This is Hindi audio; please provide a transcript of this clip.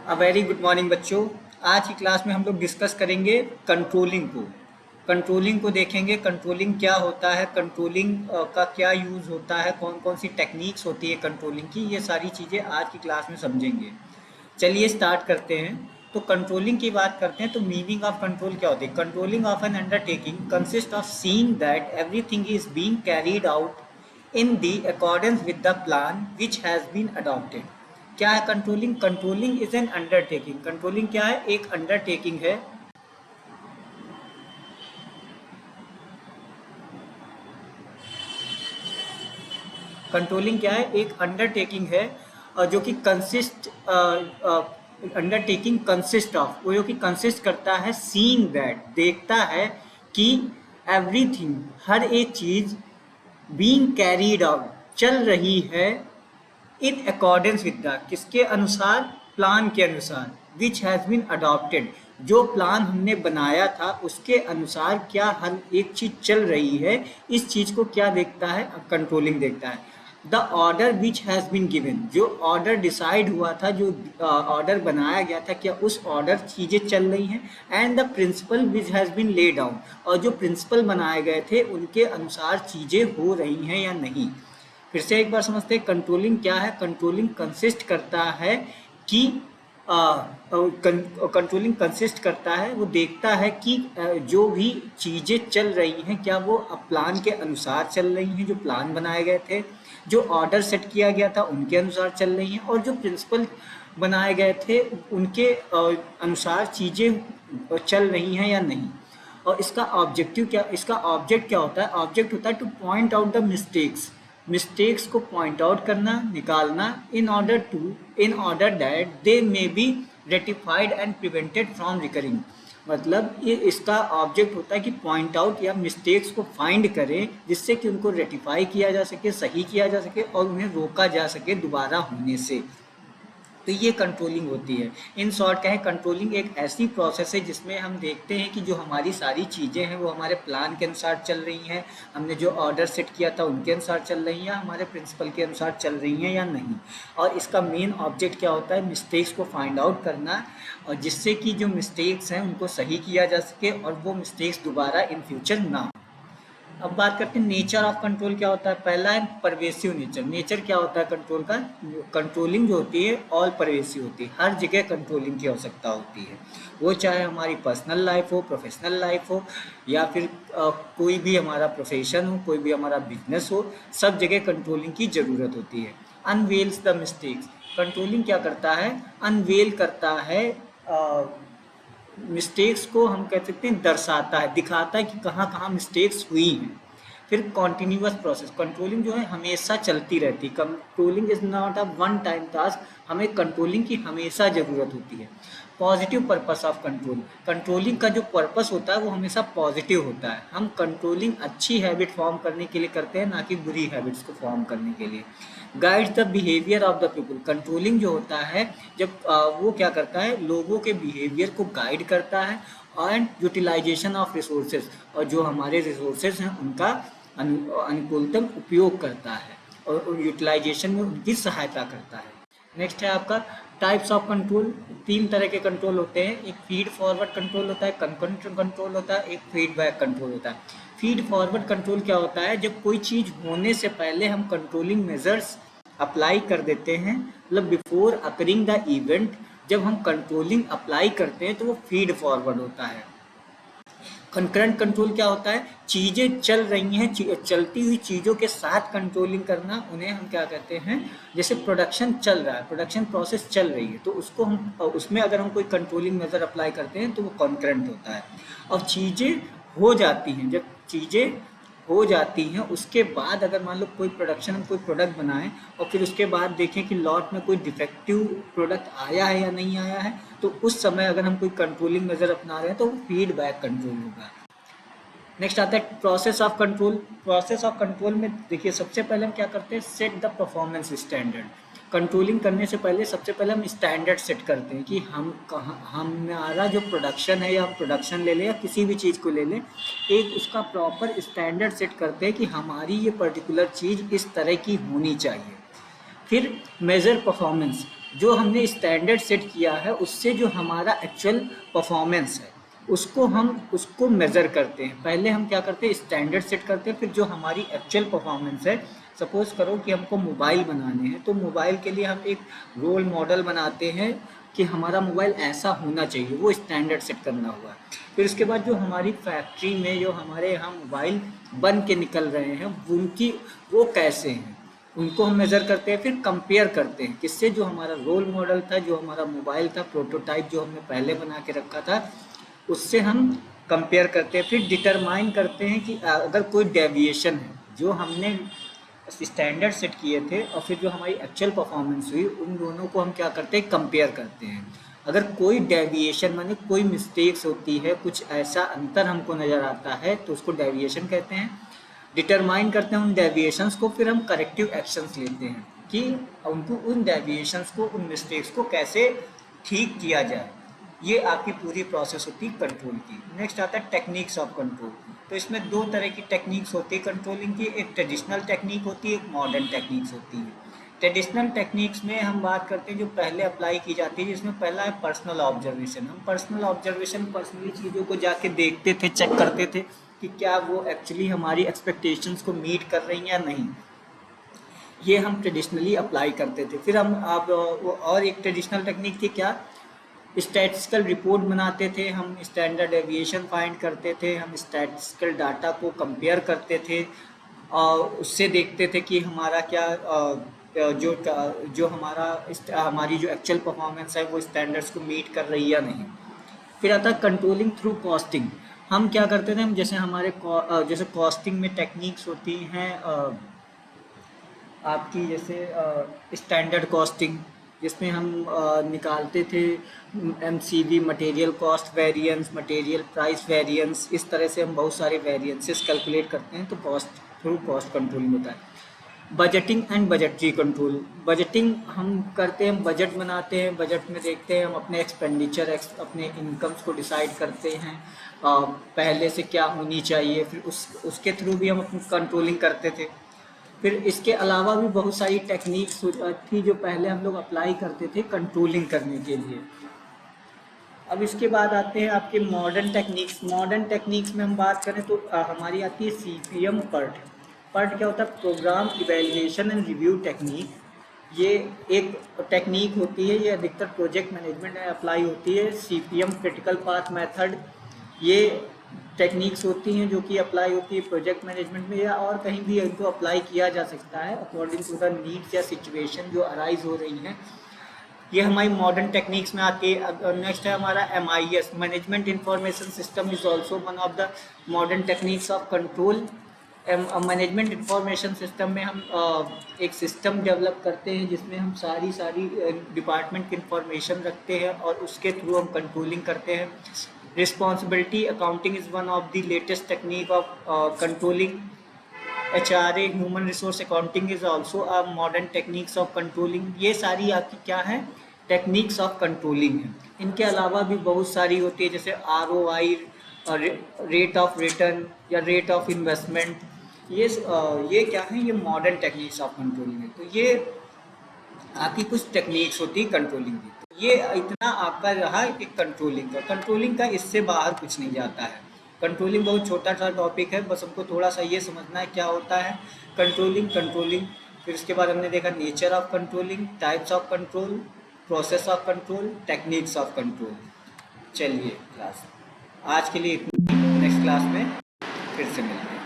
अ वेरी गुड मॉर्निंग बच्चों। आज की क्लास में हम लोग डिस्कस करेंगे कंट्रोलिंग को। कंट्रोलिंग को देखेंगे, कंट्रोलिंग क्या होता है, कंट्रोलिंग का क्या यूज़ होता है, कौन कौन सी टेक्निक्स होती है कंट्रोलिंग की, ये सारी चीज़ें आज की क्लास में समझेंगे। चलिए स्टार्ट करते हैं। तो कंट्रोलिंग की बात करते हैं तो मीनिंग ऑफ कंट्रोल क्या होती है। Controlling of an undertaking consist of seeing that everything is being carried out in the accordance with the plan which has been adopted. क्या है controlling? Controlling is an undertaking. Controlling क्या है? एक अंडरटेकिंग है। कंट्रोलिंग क्या है? एक अंडरटेकिंग है जो कि कंसिस्ट अंडरटेकिंग कंसिस्ट ऑफ, वो जो कि कंसिस्ट करता है सीइंग दैट, देखता है कि एवरीथिंग, हर एक चीज, बीइंग कैरीड आउट, चल रही है, इन अकॉर्डेंस विद द, किसके अनुसार? प्लान के अनुसार, विच हैज़ बीन अडॉप्टेड, जो प्लान हमने बनाया था उसके अनुसार क्या हर एक चीज़ चल रही है। इस चीज़ को क्या देखता है? कंट्रोलिंग देखता है। The order which has been given, जो ऑर्डर डिसाइड हुआ था, जो ऑर्डर बनाया गया था, क्या उस ऑर्डर चीज़ें चल रही हैं। And the principle which has been lay down, और जो प्रिंसिपल बनाए गए थे उनके अनुसार चीज़ें हो रही हैं या नहीं। फिर से एक बार समझते हैं कंट्रोलिंग क्या है। कंट्रोलिंग कंसिस्ट करता है कि कंट्रोलिंग कंसिस्ट करता है, वो देखता है कि जो भी चीज़ें चल रही हैं क्या वो प्लान के अनुसार चल रही हैं, जो प्लान बनाए गए थे, जो ऑर्डर सेट किया गया था उनके अनुसार चल रही हैं, और जो प्रिंसिपल बनाए गए थे उनके अनुसार चीज़ें चल रही हैं या नहीं। और इसका ऑब्जेक्टिव क्या, इसका ऑब्जेक्ट क्या होता है? ऑब्जेक्ट होता है two point out the mistakes, mistakes को पॉइंट आउट करना, निकालना, in order that they may be ratified and prevented from recurring. मतलब ये इसका ऑब्जेक्ट होता है कि पॉइंट आउट या मिस्टेक्स को फाइंड करें, जिससे कि उनको रेटिफाई किया जा सके, सही किया जा सके, और उन्हें रोका जा सके दोबारा होने से। तो ये कंट्रोलिंग होती है। इन शॉर्ट क्या है, कंट्रोलिंग एक ऐसी प्रोसेस है जिसमें हम देखते हैं कि जो हमारी सारी चीज़ें हैं वो हमारे प्लान के अनुसार चल रही हैं, हमने जो ऑर्डर सेट किया था उनके अनुसार चल रही हैं, या हमारे प्रिंसिपल के अनुसार चल रही हैं या नहीं। और इसका मेन ऑब्जेक्ट क्या होता है? मिस्टेक्स को फाइंड आउट करना, और जिससे कि जो मिस्टेक्स हैं उनको सही किया जा सके और वो मिस्टेक्स दोबारा इन फ्यूचर ना हो। अब बात करते हैं नेचर ऑफ कंट्रोल क्या होता है। पहला है परवेसिव नेचर। नेचर क्या होता है कंट्रोल का? कंट्रोलिंग जो होती है ऑल परवेसिव होती है, हर जगह कंट्रोलिंग की आवश्यकता होती है। वो चाहे हमारी पर्सनल लाइफ हो, प्रोफेशनल लाइफ हो, या फिर कोई भी हमारा प्रोफेशन हो, कोई भी हमारा बिजनेस हो, सब जगह कंट्रोलिंग की ज़रूरत होती है। अनवेल्स द मिस्टेक्स, कंट्रोलिंग क्या करता है? अनवेल करता है, मिस्टेक्स को हम कह सकते हैं दर्शाता है, दिखाता है कि कहाँ कहाँ मिस्टेक्स हुई हैं। फिर कॉन्टिन्यूस प्रोसेस, कंट्रोलिंग जो है हमेशा चलती रहती है। Controlling is not a one time task, हमें कंट्रोलिंग की हमेशा ज़रूरत होती है। Positive purpose of control, controlling का जो पर्पस होता है वो हमेशा पॉजिटिव होता है। हम कंट्रोलिंग अच्छी हैबिट फॉर्म करने के लिए करते हैं, ना कि बुरी हैबिट्स को फॉर्म करने के लिए। Guides the behaviour of the people, controlling जो होता है जब वो क्या करता है? लोगों के बिहेवियर को गाइड करता है। एंड यूटिलाइजेशन ऑफ रिसोर्सेज, और जो हमारे रिसोर्सेज हैं उनका अनुकूलतम उपयोग करता है और यूटिलाइजेशन में उनकी सहायता करता है। नेक्स्ट है आपका टाइप्स ऑफ कंट्रोल। तीन तरह के कंट्रोल होते हैं। एक फीड फॉरवर्ड कंट्रोल होता है, कंकरेंट कंट्रोल होता है, एक फीडबैक कंट्रोल होता है। फीड फॉरवर्ड कंट्रोल क्या होता है? जब कोई चीज़ होने से पहले हम कंट्रोलिंग मेजर्स अप्लाई कर देते हैं, मतलब बिफोर अकरिंग द इवेंट, जब हम कंट्रोलिंग अप्लाई करते हैं तो वो फीड फॉरवर्ड होता है। कंकरेंट कंट्रोल क्या होता है? चीज़ें चल रही हैं, चलती हुई चीज़ों के साथ कंट्रोलिंग करना, उन्हें हम क्या कहते हैं? जैसे प्रोडक्शन चल रहा है, प्रोडक्शन प्रोसेस चल रही है, तो उसको हम उसमें अगर हम कोई कंट्रोलिंग मेजर अप्लाई करते हैं तो वो कंकरेंट होता है। और चीज़ें हो जाती हैं, जब चीज़ें हो जाती हैं उसके बाद अगर मान लो कोई प्रोडक्शन, हम कोई प्रोडक्ट बनाएं और फिर उसके बाद देखें कि लॉट में कोई डिफेक्टिव प्रोडक्ट आया है या नहीं आया है, तो उस समय अगर हम कोई कंट्रोलिंग मेजर अपना रहे हैं तो वो फीडबैक कंट्रोल होगा। नेक्स्ट आता है process of control. Process of control में देखिए सबसे पहले हम क्या करते हैं? Set the performance standard. Controlling करने से पहले सबसे पहले हम स्टैंडर्ड सेट करते हैं कि हम कहाँ, हमारा जो प्रोडक्शन है, या हम प्रोडक्शन ले लें या किसी भी चीज़ को ले लें, एक उसका प्रॉपर स्टैंडर्ड सेट करते हैं कि हमारी ये पर्टिकुलर चीज़ इस तरह की होनी चाहिए। फिर मेजर परफॉर्मेंस, जो हमने स्टैंडर्ड सेट किया है उससे जो हमारा एक्चुअल परफॉर्मेंस है उसको मेज़र करते हैं। पहले हम क्या करते हैं, स्टैंडर्ड सेट करते हैं, फिर जो हमारी एक्चुअल परफॉर्मेंस है, सपोज़ करो कि हमको मोबाइल बनाने हैं तो मोबाइल के लिए हम एक रोल मॉडल बनाते हैं कि हमारा मोबाइल ऐसा होना चाहिए, वो स्टैंडर्ड सेट करना हुआ। फिर उसके बाद जो हमारी फैक्ट्री में जो हमारे यहाँ मोबाइल बन के निकल रहे हैं उनकी वो कैसे हैं, उनको हम मेज़र करते हैं, फिर कंपेयर करते हैं किससे, जो हमारा रोल मॉडल था, जो हमारा मोबाइल था, प्रोटोटाइप जो हमने पहले बना के रखा था, उससे हम कंपेयर करते हैं। फिर डिटरमाइन करते हैं कि अगर कोई डेविएशन है जो हमने स्टैंडर्ड सेट किए थे और फिर जो हमारी एक्चुअल परफॉर्मेंस हुई, उन दोनों को हम क्या करते हैं, कंपेयर करते हैं। अगर कोई डेविएशन माने कोई मिस्टेक्स होती है, कुछ ऐसा अंतर हमको नज़र आता है तो उसको डेविएशन कहते हैं। डिटरमाइन करते हैं उन डेविएशंस को, फिर हम करेक्टिव एक्शंस लेते हैं कि उनको उन डेविएशंस को, उन मिस्टेक्स को कैसे ठीक किया जाए। ये आपकी पूरी प्रोसेस होती है कंट्रोल की। नेक्स्ट आता है टेक्निक्स ऑफ कंट्रोल। तो इसमें दो तरह की टेक्निक्स होती है कंट्रोलिंग की, एक ट्रेडिशनल टेक्निक होती है, एक मॉडर्न टेक्निक्स होती है। ट्रेडिशनल टेक्निक्स में हम बात करते हैं जो पहले अप्लाई की जाती है, जिसमें पहला है पर्सनल ऑब्जर्वेशन। हम पर्सनल ऑब्जर्वेशन, पर्सनली चीज़ों को जाके देखते थे, चेक करते थे कि क्या वो एक्चुअली हमारी एक्सपेक्टेशंस को मीट कर रही हैं या नहीं। ये हम ट्रेडिशनली अप्लाई करते थे। फिर हम अब और एक ट्रेडिशनल टेक्निक थी क्या, स्टैटिस्टिकल रिपोर्ट बनाते थे, हम स्टैंडर्ड डेविएशन फाइंड करते थे, हम स्टैटिस्टिकल डाटा को कंपेयर करते थे और उससे देखते थे कि हमारा क्या जो हमारी जो एक्चुअल परफॉर्मेंस है वो स्टैंडर्ड्स को मीट कर रही है या नहीं। फिर आता है कंट्रोलिंग थ्रू कॉस्टिंग। हम क्या करते थे, हम जैसे जैसे कॉस्टिंग में टेक्निक्स होती हैं आपकी, जैसे स्टैंडर्ड कॉस्टिंग, जिसमें हम निकालते थे MCV, material cost variance, material price variance, इस तरह से हम बहुत सारे वेरिएंसेस कैलकुलेट करते हैं, तो कॉस्ट थ्रू कॉस्ट कंट्रोलिंग होता है। Budgeting and budgetary control. Budgeting हम करते हैं, बजट बनाते हैं, बजट में देखते हैं हम अपने एक्सपेंडिचर, अपने इनकम्स को डिसाइड करते हैं पहले से क्या होनी चाहिए, फिर उसके थ्रू भी हम अपनी कंट्रोलिंग करते थे। फिर इसके अलावा भी बहुत सारी टेक्निक्स थी जो पहले हम लोग अप्लाई करते थे कंट्रोलिंग करने के लिए। अब इसके बाद आते हैं आपके मॉडर्न टेक्निक्स। मॉडर्न टेक्निक्स में हम बात करें तो हमारी आती है CPM PERT। PERT क्या होता है, program evaluation and review technique. ये एक टेक्निक होती है, ये अधिकतर प्रोजेक्ट मैनेजमेंट में अप्लाई होती है। CPM क्रिटिकल पाथ मेथड, ये टेक्निक्स होती हैं जो कि अप्लाई होती है प्रोजेक्ट मैनेजमेंट में या और कहीं भी इनको अप्लाई किया जा सकता है अकॉर्डिंग टू द नीड्स या सिचुएशन जो अराइज हो रही हैं। ये हमारी मॉडर्न टेक्निक्स में आती है। नेक्स्ट है हमारा MIS, management information system, is also one of the modern techniques of control. Management information system में हम एक सिस्टम डेवलप करते हैं जिसमें हम सारी डिपार्टमेंट की इंफॉर्मेशन रखते हैं और उसके थ्रू हम कंट्रोलिंग करते हैं। Responsibility accounting is one of the latest technique of controlling. HRA, human resource accounting, is also a modern techniques of controlling. ये सारी आपकी क्या है, टेक्निक्स ऑफ कंट्रोलिंग है। इनके अलावा भी बहुत सारी होती है, जैसे ROI, रेट ऑफ रिटर्न या रेट ऑफ इन्वेस्टमेंट। ये क्या है, ये मॉडर्न टेक्निक्स ऑफ कंट्रोलिंग है। तो ये आपकी कुछ टेक्निक्स होती है कंट्रोलिंग की। तो ये इतना आपका रहा कि कंट्रोलिंग का इससे बाहर कुछ नहीं जाता है। कंट्रोलिंग बहुत छोटा सा टॉपिक है, बस हमको थोड़ा सा ये समझना है क्या होता है कंट्रोलिंग। फिर उसके बाद हमने देखा nature of controlling, types of control, process of control, techniques of control. चलिए क्लास आज के लिए इतना, नेक्स्ट क्लास में फिर से मिलते हैं।